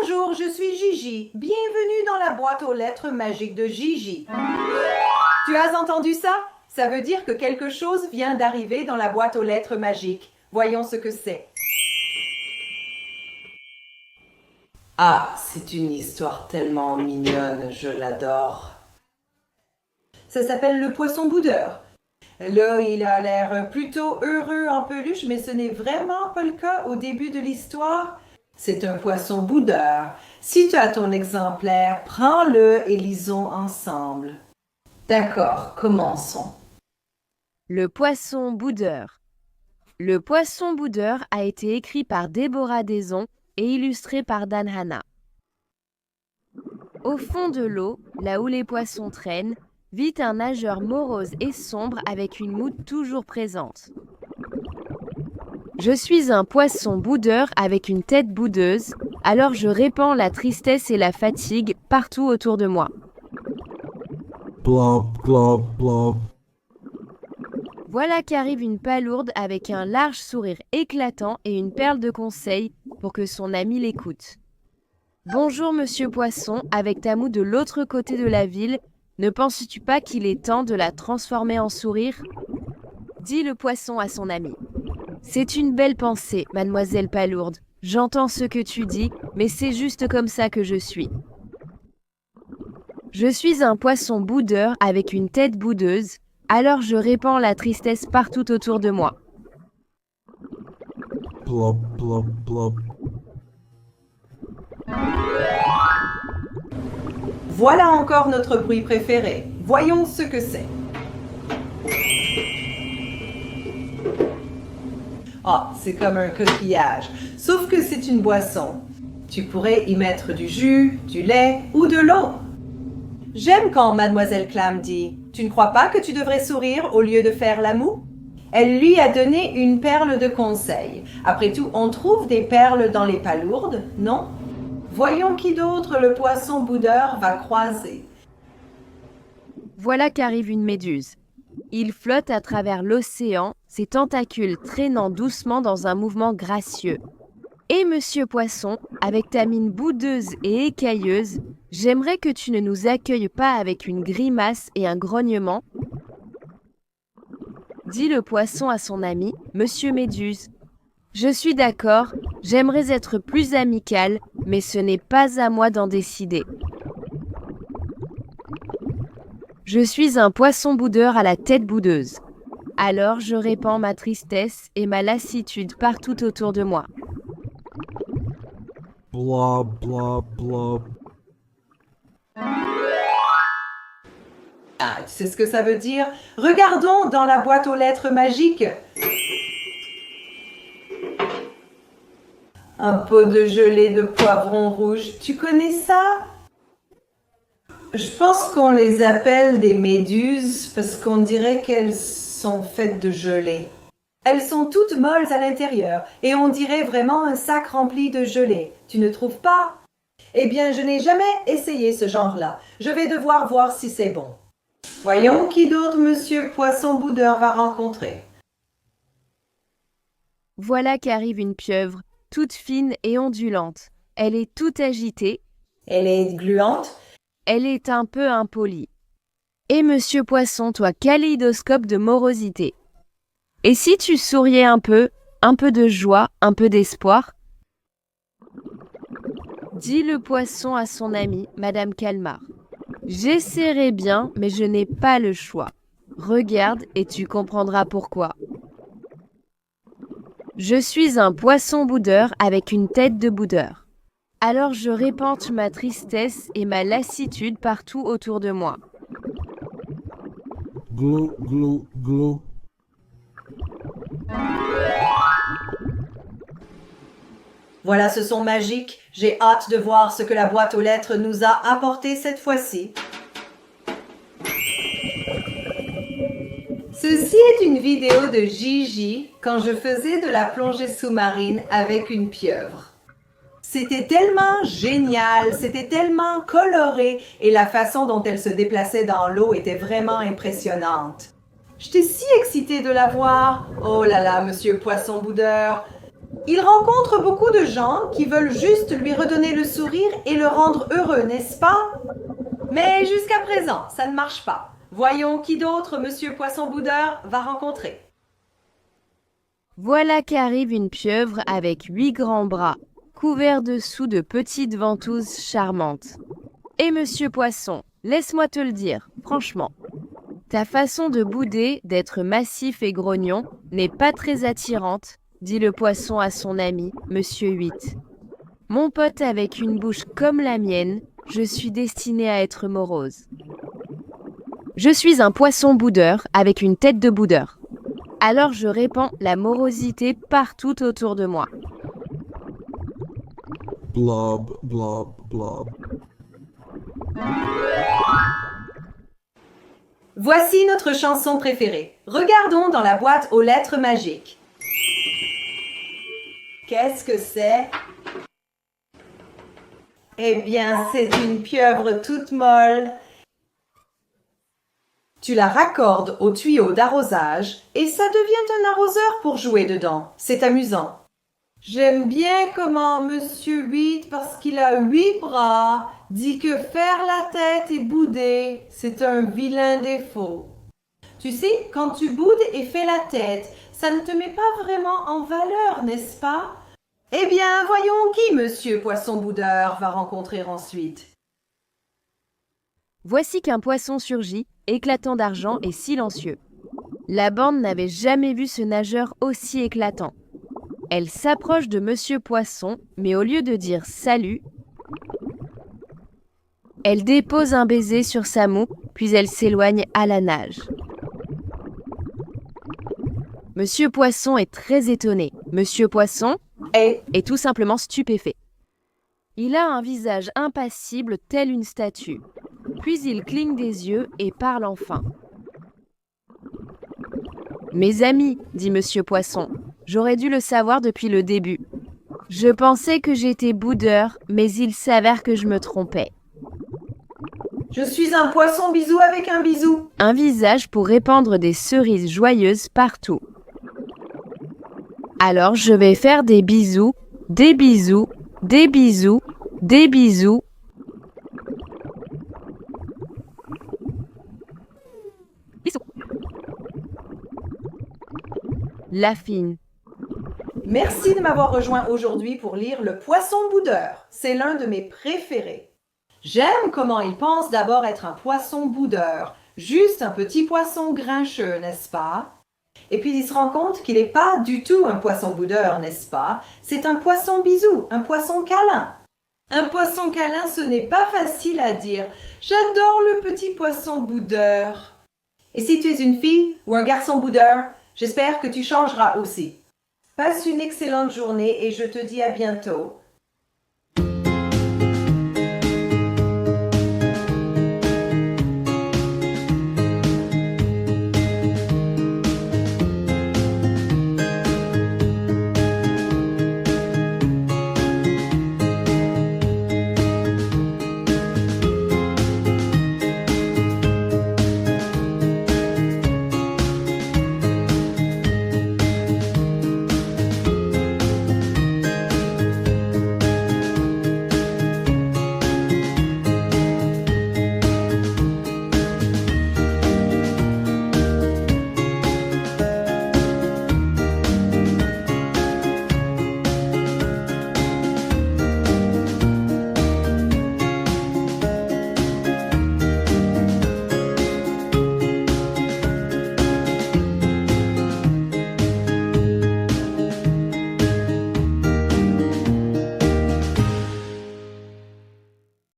Bonjour, je suis Gigi. Bienvenue dans la boîte aux lettres magiques de Gigi. Tu as entendu ça? Ça veut dire que quelque chose vient d'arriver dans la boîte aux lettres magiques. Voyons ce que c'est. Ah, c'est une histoire tellement mignonne, je l'adore. Ça s'appelle le poisson boudeur. Là, il a l'air plutôt heureux en peluche, mais ce n'est vraiment pas le cas au début de l'histoire. C'est un poisson boudeur. Si tu as ton exemplaire, prends-le et lisons ensemble. D'accord, commençons. Le poisson boudeur. Le poisson boudeur a été écrit par Déborah Deson et illustré par Dan Hanna. Au fond de l'eau, là où les poissons traînent, vit un nageur morose et sombre avec une moue toujours présente. Je suis un poisson boudeur avec une tête boudeuse, alors je répands la tristesse et la fatigue partout autour de moi. Plop, plop, plop. Voilà qu'arrive une palourde avec un large sourire éclatant et une perle de conseil pour que son ami l'écoute. Bonjour monsieur Poisson, avec ta moue de l'autre côté de la ville, ne penses-tu pas qu'il est temps de la transformer en sourire? Dit le poisson à son ami. C'est une belle pensée, mademoiselle Palourde. J'entends ce que tu dis, mais c'est juste comme ça que je suis. Je suis un poisson boudeur avec une tête boudeuse, alors je répands la tristesse partout autour de moi. Plop, plop, plop. Voilà encore notre bruit préféré. Voyons ce que c'est. Ah, c'est comme un coquillage, sauf que c'est une boisson. Tu pourrais y mettre du jus, du lait ou de l'eau. J'aime quand Mademoiselle Clam dit « Tu ne crois pas que tu devrais sourire au lieu de faire la moue ?» Elle lui a donné une perle de conseil. Après tout, on trouve des perles dans les palourdes, non? Voyons qui d'autre le poisson boudeur va croiser. Voilà qu'arrive une méduse. Il flotte à travers l'océan, ses tentacules traînant doucement dans un mouvement gracieux. Et monsieur Poisson, avec ta mine boudeuse et écailleuse, j'aimerais que tu ne nous accueilles pas avec une grimace et un grognement. Dit le poisson à son ami, monsieur Méduse. Je suis d'accord, j'aimerais être plus amical, mais ce n'est pas à moi d'en décider. Je suis un poisson boudeur à la tête boudeuse. Alors je répands ma tristesse et ma lassitude partout autour de moi. Plop, plop, plop. Ah, tu sais ce que ça veut dire? Regardons dans la boîte aux lettres magique. Un pot de gelée de poivron rouge. Tu connais ça? Je pense qu'on les appelle des méduses parce qu'on dirait qu'elles sont faites de gelée. Elles sont toutes molles à l'intérieur et on dirait vraiment un sac rempli de gelée. Tu ne trouves pas? Eh bien, je n'ai jamais essayé ce genre-là. Je vais devoir voir si c'est bon. Voyons qui d'autre Monsieur Poisson Boudeur va rencontrer. Voilà qu'arrive une pieuvre, toute fine et ondulante. Elle est toute agitée. Elle est gluante. Elle est un peu impolie. Et monsieur Poisson, toi, kaléidoscope de morosité. Et si tu souriais un peu de joie, un peu d'espoir? Dit le poisson à son amie, Madame Calmar. J'essaierai bien, mais je n'ai pas le choix. Regarde et tu comprendras pourquoi. Je suis un poisson boudeur avec une tête de boudeur. Alors je répands ma tristesse et ma lassitude partout autour de moi. Glou, glou, glou. Voilà ce son magique. J'ai hâte de voir ce que la boîte aux lettres nous a apporté cette fois-ci. Ceci est une vidéo de Gigi quand je faisais de la plongée sous-marine avec une pieuvre. C'était tellement génial, c'était tellement coloré et la façon dont elle se déplaçait dans l'eau était vraiment impressionnante. J'étais si excitée de la voir. Oh là là, Monsieur Poisson Boudeur. Il rencontre beaucoup de gens qui veulent juste lui redonner le sourire et le rendre heureux, n'est-ce pas? Mais jusqu'à présent, ça ne marche pas. Voyons qui d'autre Monsieur Poisson Boudeur va rencontrer. Voilà qu'arrive une pieuvre avec 8 grands bras, couverts dessous de petites ventouses charmantes. Et Monsieur Poisson, laisse-moi te le dire, franchement, ta façon de bouder, d'être massif et grognon, n'est pas très attirante, dit le poisson à son ami, Monsieur 8. Mon pote avec une bouche comme la mienne, je suis destiné à être morose. Je suis un poisson boudeur avec une tête de boudeur. Alors je répands la morosité partout autour de moi. Blob, blob, blob. Voici notre chanson préférée. Regardons dans la boîte aux lettres magiques. Qu'est-ce que c'est? Eh bien, c'est une pieuvre toute molle. Tu la raccordes au tuyau d'arrosage et ça devient un arroseur pour jouer dedans. C'est amusant. J'aime bien comment Monsieur 8, parce qu'il a 8 bras, dit que faire la tête et bouder, c'est un vilain défaut. Tu sais, quand tu boudes et fais la tête, ça ne te met pas vraiment en valeur, n'est-ce pas? Eh bien, voyons qui Monsieur Poisson Boudeur va rencontrer ensuite. Voici qu'un poisson surgit, éclatant d'argent et silencieux. La bande n'avait jamais vu ce nageur aussi éclatant. Elle s'approche de Monsieur Poisson, mais au lieu de dire « salut », elle dépose un baiser sur sa moue, puis elle s'éloigne à la nage. Monsieur Poisson est très étonné. Monsieur Poisson est tout simplement stupéfait. Il a un visage impassible tel une statue. Puis il cligne des yeux et parle enfin. « Mes amis, dit Monsieur Poisson, j'aurais dû le savoir depuis le début. Je pensais que j'étais boudeur, mais il s'avère que je me trompais. Je suis un poisson bisou avec un bisou. Un visage pour répandre des cerises joyeuses partout. Alors je vais faire des bisous, des bisous, des bisous, des bisous. Bisous. La fine. Merci de m'avoir rejoint aujourd'hui pour lire Le Poisson Boudeur. C'est l'un de mes préférés. J'aime comment il pense d'abord être un poisson boudeur, juste un petit poisson grincheux, n'est-ce pas? Et puis il se rend compte qu'il n'est pas du tout un poisson boudeur, n'est-ce pas? C'est un poisson bisou, un poisson câlin. Un poisson câlin, ce n'est pas facile à dire. J'adore le petit poisson boudeur. Et si tu es une fille ou un garçon boudeur, j'espère que tu changeras aussi. Passe une excellente journée et je te dis à bientôt.